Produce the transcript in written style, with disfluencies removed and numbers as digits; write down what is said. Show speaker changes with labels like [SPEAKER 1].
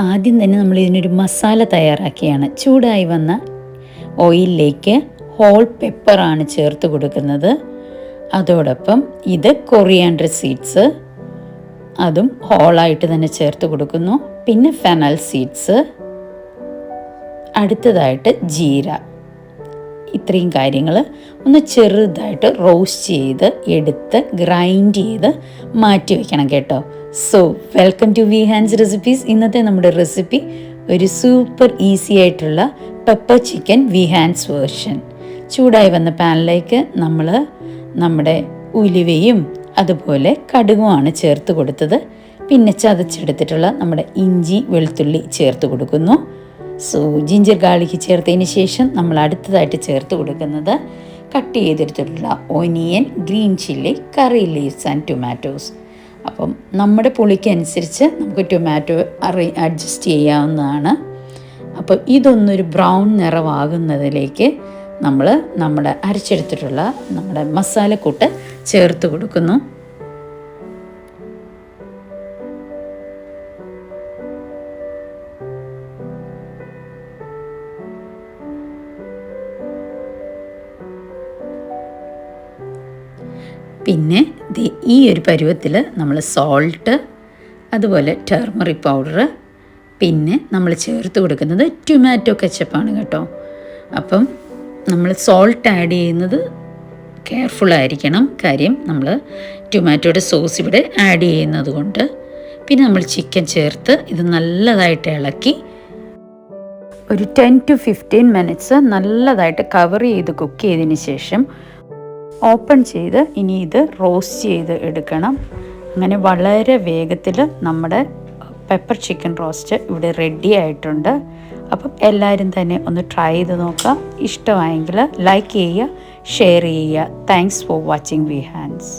[SPEAKER 1] ആദ്യം തന്നെ നമ്മൾ ഇതിനൊരു മസാല തയ്യാറാക്കിയാണ്. ചൂടായി വന്ന ഓയിലിലേക്ക് ഹോൾ പെപ്പറാണ് ചേർത്ത് കൊടുക്കുന്നത്. അതോടൊപ്പം ഇത് കൊറിയാണ്ടർ സീഡ്സ്, അതും ഹോളായിട്ട് തന്നെ ചേർത്ത് കൊടുക്കുന്നു. പിന്നെ ഫെനൽ സീഡ്സ്, അടുത്തതായിട്ട് ജീര. ഇത്രയും കാര്യങ്ങൾ ഒന്ന് ചെറുതായിട്ട് റോസ്റ്റ് ചെയ്ത് എടുത്ത് ഗ്രൈൻഡ് ചെയ്ത് മാറ്റി വയ്ക്കണം കേട്ടോ. So welcome to V hands recipes. ഇന്നത്തെ നമ്മുടെ റെസിപ്പി ഒരു സൂപ്പർ ഈസി ആയിട്ടുള്ള pepper chicken V hands version. ചൂടായി വന്ന പാനിലേക്ക് നമ്മൾ നമ്മുടെ ഉലുവയും അതുപോലെ കടുകുമാണ് ചേർത്ത് കൊടുത്തത്. പിന്നെ ചതച്ചെടുത്തിട്ടുള്ള നമ്മുടെ ഇഞ്ചി വെളുത്തുള്ളി ചേർത്ത് കൊടുക്കുന്നു. സോ ജിഞ്ചർ ഗാർലിക് ചേർത്തതിന് ശേഷം നമ്മൾ അടുത്തതായിട്ട് ചേർത്ത് കൊടുക്കുന്നത് കട്ട് ചെയ്തെടുത്തിട്ടുള്ള onion, green chilli, curry leaves and tomatoes. അപ്പം നമ്മുടെ പുളിക്കനുസരിച്ച് നമുക്ക് ടൊമാറ്റോ അഡ്ജസ്റ്റ് ചെയ്യാവുന്നതാണ്. അപ്പം ഇതൊന്നൊരു ബ്രൗൺ നിറമാകുന്നതിലേക്ക് നമ്മൾ നമ്മുടെ അരച്ചെടുത്തിട്ടുള്ള നമ്മുടെ മസാലക്കൂട്ട് ചേർത്ത് കൊടുക്കുന്നു. പിന്നെ ഈ ഒരു പരുവത്തിൽ നമ്മൾ സോൾട്ട്, അതുപോലെ ടർമറിക് പൗഡർ, പിന്നെ നമ്മൾ ചേർത്ത് കൊടുക്കുന്നത് ടൊമാറ്റോ കെച്ചപ്പാണ് കേട്ടോ. അപ്പം നമ്മൾ സോൾട്ട് ആഡ് ചെയ്യുന്നത് കെയർഫുള്ളായിരിക്കണം. കാര്യം നമ്മൾ ടൊമാറ്റോയുടെ സോസ് ഇവിടെ ആഡ് ചെയ്യുന്നത് കൊണ്ട്. പിന്നെ നമ്മൾ ചിക്കൻ ചേർത്ത് ഇത് നല്ലതായിട്ട് ഇളക്കി ഒരു 10 to 15 മിനിറ്റ്സ് നല്ലതായിട്ട് കവർ ചെയ്ത് കുക്ക് ചെയ്തതിന് ശേഷം ഓപ്പൺ ചെയ്ത് ഇനി ഇത് റോസ്റ്റ് ചെയ്ത് എടുക്കണം. അങ്ങനെ വളരെ വേഗത്തിൽ നമ്മുടെ പെപ്പർ ചിക്കൻ റോസ്റ്റ് ഇവിടെ റെഡി ആയിട്ടുണ്ട്. അപ്പം എല്ലാവരും തന്നെ ഒന്ന് ട്രൈ ചെയ്ത് നോക്കുക. ഇഷ്ടമായെങ്കിൽ ലൈക്ക് ചെയ്യുക, ഷെയർ ചെയ്യുക. Thanks for watching V hands.